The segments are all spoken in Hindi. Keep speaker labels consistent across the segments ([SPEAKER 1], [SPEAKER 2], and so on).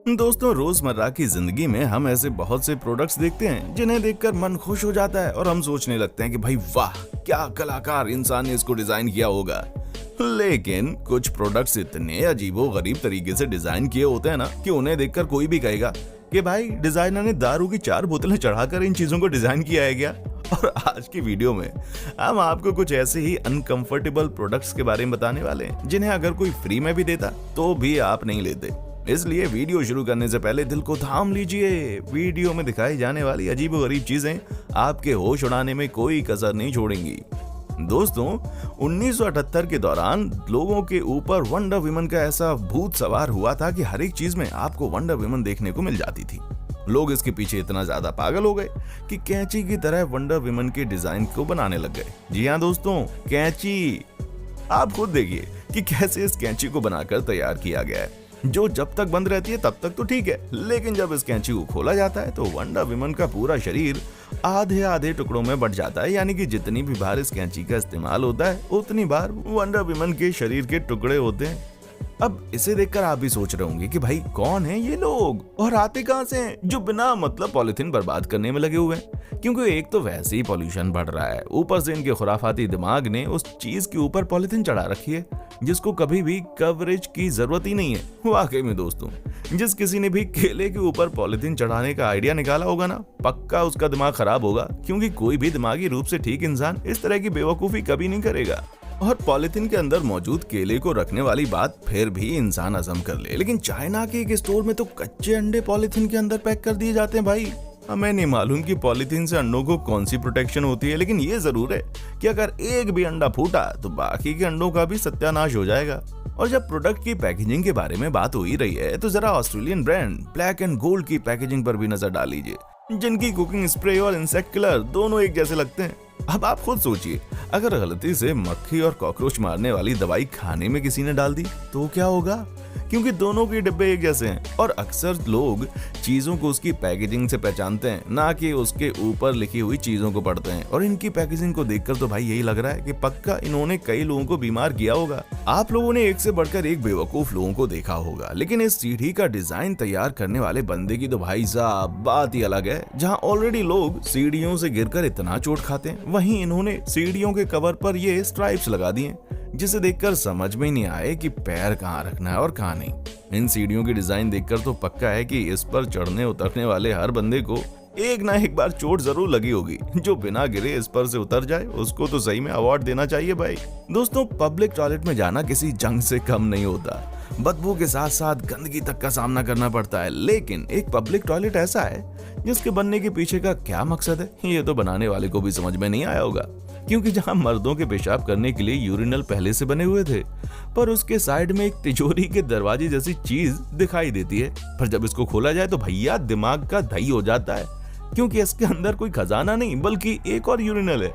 [SPEAKER 1] दोस्तों, रोजमर्रा की जिंदगी में हम ऐसे बहुत से प्रोडक्ट्स देखते हैं जिन्हें देखकर मन खुश हो जाता है और हम सोचने लगते हैं कि भाई वाह, क्या कलाकार इंसान ने इसको डिजाइन किया होगा। लेकिन कुछ प्रोडक्ट्स इतने अजीबो गरीब तरीके से डिजाइन किए होते हैं ना कि उन्हें देखकर कोई भी कहेगा कि भाई डिजाइनर ने दारू की 4 बोतलें चढ़ाकर इन चीजों को डिजाइन किया है क्या। और आज की वीडियो में हम आपको कुछ ऐसे ही अनकंफर्टेबल प्रोडक्ट्स के बारे में बताने वाले हैं जिन्हें अगर कोई फ्री में भी देता तो भी आप नहीं लेते। इसलिए वीडियो शुरू करने से पहले दिल को थाम लीजिए। वीडियो में दिखाई जाने वाली अजीबोगरीब चीजें आपके होश उड़ाने में कोई कसर नहीं छोड़ेंगी। दोस्तों, 1978 के दौरान लोगों के ऊपर वंडर वुमन का ऐसा भूत सवार हुआ था कि हर एक चीज में आपको वंडर वुमन देखने को मिल जाती थी। लोग इसके पीछे इतना ज्यादा पागल हो गए कि कैंची की तरह वंडर वुमन के डिजाइन को बनाने लग गए। जी हाँ दोस्तों, कैंची। आप खुद देखिए कि कैसे इस कैंची को बनाकर तैयार किया गया है, जो जब तक बंद रहती है तब तक तो ठीक है, लेकिन जब इस कैंची को खोला जाता है तो वंडर वुमन का पूरा शरीर आधे आधे टुकड़ों में बंट जाता है। यानी कि जितनी भी बार इस कैंची का इस्तेमाल होता है उतनी बार वंडर वुमन के शरीर के टुकड़े होते हैं। अब इसे देखकर आप भी सोच रहे होंगे कि भाई कौन है ये लोग और आते कहां से हैं जो बिना मतलब पॉलिथीन बर्बाद करने में लगे हुए हैं। क्योंकि एक तो वैसे ही पॉल्यूशन बढ़ रहा है, ऊपर से इनके खुराफाती दिमाग ने उस चीज के ऊपर पॉलिथीन चढ़ा रखी है जिसको कभी भी कवरेज की जरूरत ही नहीं है। वाकई में दोस्तों, जिस किसी ने भी केले के ऊपर पॉलिथीन चढ़ाने का आइडिया निकाला होगा ना, पक्का उसका दिमाग खराब होगा। क्योंकि कोई भी दिमागी रूप से ठीक इंसान इस तरह की बेवकूफी कभी नहीं करेगा। और पॉलिथीन के अंदर मौजूद केले को रखने वाली बात फिर भी इंसान हजम कर ले, लेकिन चाइना के एक स्टोर में तो कच्चे अंडे पॉलिथीन के अंदर पैक कर दिए जाते हैं। भाई हमें नहीं मालूम कि पॉलिथीन से अंडों को कौन सी प्रोटेक्शन होती है, लेकिन ये जरूर है कि अगर एक भी अंडा फूटा तो बाकी के अंडों का भी सत्यानाश हो जाएगा। और जब प्रोडक्ट की पैकेजिंग के बारे में बात हो ही रही है तो जरा Australian brand black and gold की पैकेजिंग पर भी नजर डाल लीजिए, जिनकी कुकिंग स्प्रे और इंसेक्ट किलर दोनों एक जैसे लगते हैं। अब आप खुद सोचिए, अगर गलती से मक्खी और कॉकरोच मारने वाली दवाई खाने में किसी ने डाल दी तो क्या होगा। क्योंकि दोनों के डिब्बे एक जैसे हैं और अक्सर लोग चीजों को उसकी पैकेजिंग से पहचानते हैं, ना कि उसके ऊपर लिखी हुई चीजों को पढ़ते हैं। और इनकी पैकेजिंग को देखकर तो भाई यही लग रहा है कि पक्का इन्होंने कई लोगों को बीमार किया होगा। आप लोगों ने एक से बढ़कर एक बेवकूफ लोगों को देखा होगा, लेकिन इस सीढ़ी का डिजाइन तैयार करने वाले बंदे की तो भाई साहब बात ही अलग है। जहाँ ऑलरेडी लोग सीढ़ियों से गिरकर इतना चोट खाते हैं, वहीं इन्होंने सीढ़ियों के कवर पर ये स्ट्राइप्स लगा दिए जिसे देखकर समझ में नहीं आए कि पैर कहाँ रखना है और कहाँ नहीं। इन सीढ़ियों की डिजाइन देखकर तो पक्का है कि इस पर चढ़ने उतरने वाले हर बंदे को एक ना एक बार चोट जरूर लगी होगी। जो बिना गिरे इस पर से उतर जाए उसको तो सही में अवार्ड देना चाहिए भाई। दोस्तों, पब्लिक टॉयलेट में जाना किसी जंग से कम नहीं होता। बदबू के साथ साथ गंदगी तक का सामना करना पड़ता है, लेकिन एक पब्लिक टॉयलेट ऐसा है जिसके बनने के पीछे का क्या मकसद है ये तो बनाने वाले को भी समझ में नहीं आया होगा। क्योंकि जहां मर्दों के पेशाब करने के लिए यूरिनल पहले से बने हुए थे, पर उसके साइड में एक तिजोरी के दरवाजे जैसी चीज दिखाई देती है। पर जब इसको खोला जाए तो भैया दिमाग का दही हो जाता है, क्योंकि इसके अंदर कोई खजाना नहीं बल्कि एक और यूरिनल है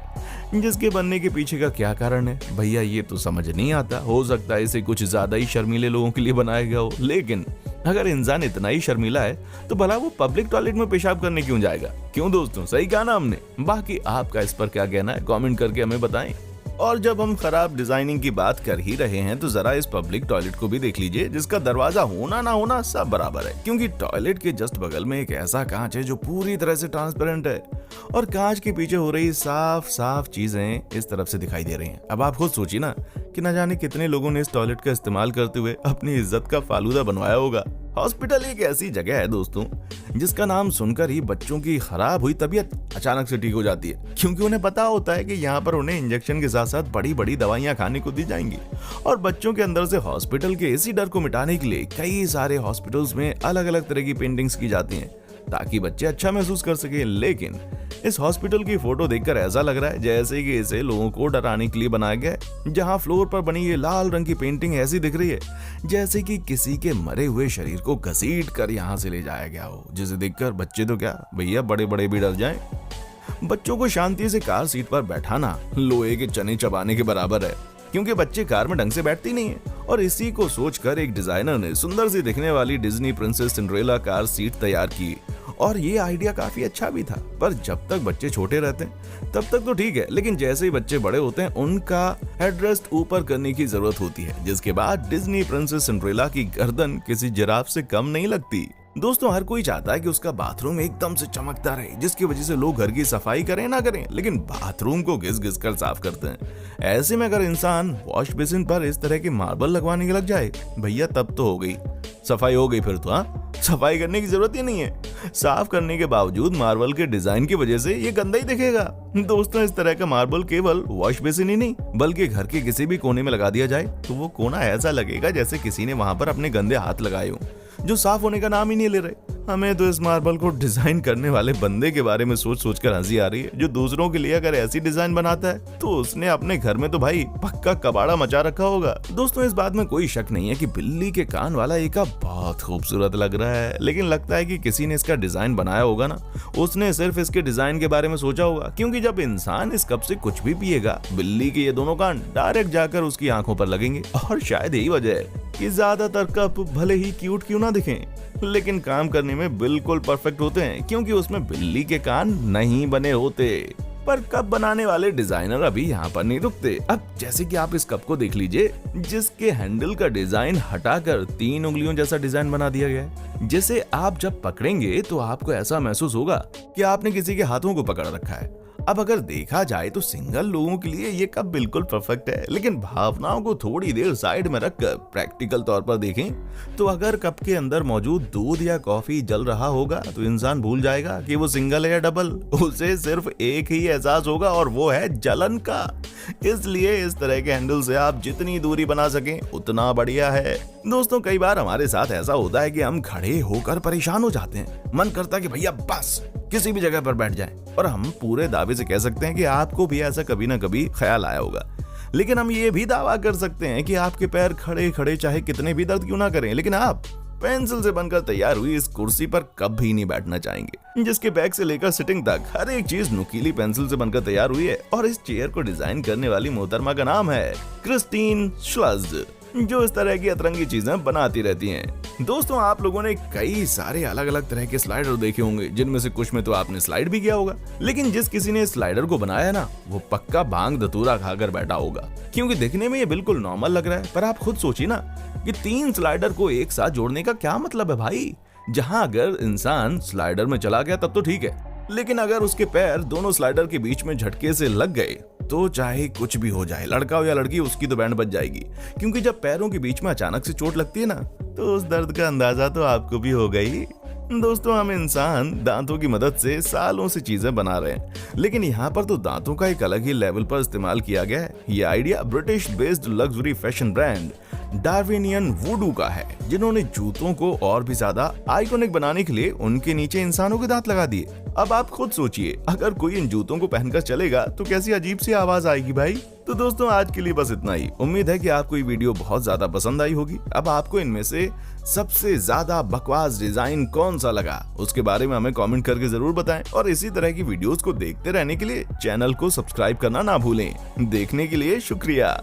[SPEAKER 1] जिसके बनने के पीछे का क्या कारण है भैया ये तो समझ नहीं आता। हो सकता है इसे कुछ ज्यादा ही शर्मीले लोगों के लिए बनाया गया हो, लेकिन अगर इंसान इतना ही शर्मीला है तो भला वो पब्लिक टॉयलेट में पेशाब करने क्यों जाएगा। क्यों दोस्तों, सही कहा ना हमने। बाकी आपका इस पर क्या कहना है कमेंट करके हमें बताएं। और जब हम खराब डिजाइनिंग की बात कर ही रहे हैं तो जरा इस पब्लिक टॉयलेट को भी देख लीजिए जिसका दरवाजा होना ना होना सब बराबर है। क्योंकि टॉयलेट के जस्ट बगल में एक ऐसा कांच है जो पूरी तरह से ट्रांसपेरेंट है और कांच के पीछे हो रही साफ साफ चीजें इस तरफ से दिखाई दे रही हैं। अब आप खुद सोचिए ना कि न जाने कितने लोगों ने इस टॉयलेट का इस्तेमाल करते हुए अपनी इज्जत का फालूदा बनवाया होगा। हॉस्पिटल एक ऐसी जगह है दोस्तों जिसका नाम सुनकर ही बच्चों की खराब हुई तबीयत अचानक से ठीक हो जाती है, क्योंकि उन्हें पता होता है कि यहाँ पर उन्हें इंजेक्शन के साथ साथ बड़ी बड़ी दवाइयाँ खाने को दी जाएंगी। और बच्चों के अंदर से हॉस्पिटल के इसी डर को मिटाने के लिए कई सारे हॉस्पिटल्स में अलग अलग तरह की पेंटिंग्स की जाती हैं ताकि बच्चे अच्छा महसूस कर सके। लेकिन इस हॉस्पिटल की फोटो देखकर ऐसा लग रहा है जैसे कि इसे लोगों को डराने के लिए बनाया गया है। जहां फ्लोर पर बनी ये लाल रंग की पेंटिंग ऐसी दिख रही है जैसे कि किसी के मरे हुए शरीर को घसीट कर यहाँ से ले जाया गया हो, जिसे देखकर बच्चे तो क्या भैया बड़े बड़े भी डर जाएं। बच्चों को शांति से कार सीट पर बैठाना लोहे के चने चबाने के बराबर है, क्योंकि बच्चे कार में ढंग से बैठते नहीं है। और इसी को सोचकर एक डिजाइनर ने सुंदर सी दिखने वाली Disney princess Cinderella car seat तैयार की और ये आइडिया काफी अच्छा भी था। पर जब तक बच्चे छोटे रहते हैं तब तक तो ठीक है, लेकिन जैसे ही बच्चे बड़े होते हैं उनका हेडरेस्ट ऊपर करने की जरूरत होती है, जिसके बाद डिज्नी प्रिंसेस सिंड्रेला की गर्दन किसी जिराफ से कम नहीं लगती। दोस्तों हर कोई चाहता है कि उसका बाथरूम एकदम से चमकता रहे, जिसकी वजह से लोग घर की सफाई करें ना करें, लेकिन बाथरूम को घिस घिस कर साफ करते हैं। ऐसे में अगर इंसान वॉश बेसिन पर इस तरह के मार्बल लगवाने के लग जाए, भैया तब तो हो गई सफाई, हो गई फिर तो। हाँ, सफाई करने की जरूरत ही नहीं है। साफ करने के बावजूद मार्बल के डिजाइन की वजह से ये गंदा ही दिखेगा। दोस्तों इस तरह का मार्बल केवल वॉश बेसिन ही नहीं, बल्कि घर के किसी भी कोने में लगा दिया जाए तो वो कोना ऐसा लगेगा जैसे किसी ने वहां पर अपने गंदे हाथ लगाए हों, जो साफ होने का नाम ही नहीं ले रहे। हमें तो इस मार्बल को डिजाइन करने वाले बंदे के बारे में सोच सोच कर हंसी आ रही है, जो दूसरों के लिए अगर ऐसी डिजाइन बनाता है तो उसने अपने घर में तो भाई पक्का कबाड़ा मचा रखा होगा। दोस्तों इस बात में कोई शक नहीं है कि बिल्ली के कान वाला एक बहुत खूबसूरत लग रहा है, लेकिन लगता है कि किसी ने इसका डिजाइन बनाया होगा ना, उसने सिर्फ इसके डिजाइन के बारे में सोचा होगा, क्योंकि जब इंसान इस कप से कुछ भी पिएगा, बिल्ली के ये दोनों कान डायरेक्ट जाकर उसकी आंखों पर लगेंगे। और शायद यही वजह है कि ज्यादातर कप भले ही क्यूट क्यों ना दिखें, लेकिन काम करने में बिल्कुल परफेक्ट होते हैं, क्योंकि उसमें बिल्ली के कान नहीं बने होते। पर कप बनाने वाले डिजाइनर अभी यहाँ पर नहीं रुकते। अब जैसे कि आप इस कप को देख लीजिए, जिसके हैंडल का डिजाइन हटाकर 3 उंगलियों जैसा डिजाइन बना दिया गया है, जिसे आप जब पकड़ेंगे तो आपको ऐसा महसूस होगा कि आपने किसी के हाथों को पकड़ रखा है। अब अगर देखा जाए तो सिंगल लोगों के लिए ये कप बिल्कुल परफेक्ट है, लेकिन भावनाओं को थोड़ी देर साइड में रखकर प्रैक्टिकल तौर पर देखें तो अगर कप के अंदर मौजूद दूध या कॉफी जल रहा होगा तो इंसान भूल जाएगा कि वो सिंगल है या डबल। उसे सिर्फ एक ही एहसास होगा और वो है जलन का। इसलिए इस तरह के हैंडल से आप जितनी दूरी बना सकें उतना बढ़िया है। दोस्तों कई बार हमारे साथ ऐसा होता है कि हम खड़े होकर परेशान हो जाते हैं, मन करता है कि भैया बस किसी भी जगह पर बैठ जाएं, और हम पूरे दावे से कह सकते हैं कि आपको भी ऐसा कभी ना कभी ख्याल आया होगा। लेकिन हम ये भी दावा कर सकते हैं कि आपके पैर खड़े खड़े चाहे कितने भी दर्द क्यों ना करें, लेकिन आप पेंसिल से बनकर तैयार हुई इस कुर्सी पर कभी नहीं बैठना चाहेंगे, जिसके बैक से लेकर सिटिंग तक हर एक चीज नुकीली पेंसिल से बनकर तैयार हुई है। और इस चेयर को डिजाइन करने वाली मोहतरमा का नाम है क्रिस्टीन श्लज, जो इस तरह की अतरंगी चीजें बनाती रहती हैं। दोस्तों आप लोगों ने कई सारे अलग अलग तरह के स्लाइडर देखे होंगे, जिनमें से कुछ में तो आपने स्लाइड भी किया होगा, लेकिन जिस किसी ने स्लाइडर को बनाया ना, वो पक्का भांग धतूरा खाकर बैठा होगा, क्योंकि देखने में ये बिल्कुल नॉर्मल लग रहा है। पर आप खुद सोचिए ना कि 3 स्लाइडर को एक साथ जोड़ने का क्या मतलब है भाई। जहां अगर इंसान स्लाइडर में चला गया तब तो ठीक है, लेकिन अगर उसके पैर दोनों स्लाइडर के बीच में झटके से लग गए तो चाहे कुछ भी हो जाए, लड़का हो या लड़की, उसकी तो बैंड बज जाएगी। क्योंकि जब पैरों के बीच में अचानक से चोट लगती है ना, तो उस दर्द का अंदाजा तो आपको भी हो गई। दोस्तों हम इंसान दांतों की मदद से सालों से चीजें बना रहे हैं, लेकिन यहाँ पर तो दांतों का एक अलग ही लेवल पर इस्तेमाल किया गया है। ये idea British based luxury fashion brand Darwinian वुडू का है, जिन्होंने जूतों को और भी ज्यादा आइकॉनिक बनाने के लिए उनके नीचे इंसानों के दांत लगा दिए। अब आप खुद सोचिए, अगर कोई इन जूतों को पहनकर चलेगा तो कैसी अजीब सी आवाज आएगी भाई। तो दोस्तों आज के लिए बस इतना ही। उम्मीद है कि आपको ये वीडियो बहुत ज्यादा पसंद आई होगी। अब आपको इनमें से सबसे ज्यादा बकवास डिजाइन कौन सा लगा, उसके बारे में हमें कमेंट करके जरूर बताएं, और इसी तरह की वीडियोस को देखते रहने के लिए चैनल को सब्सक्राइब करना ना भूलें। देखने के लिए शुक्रिया।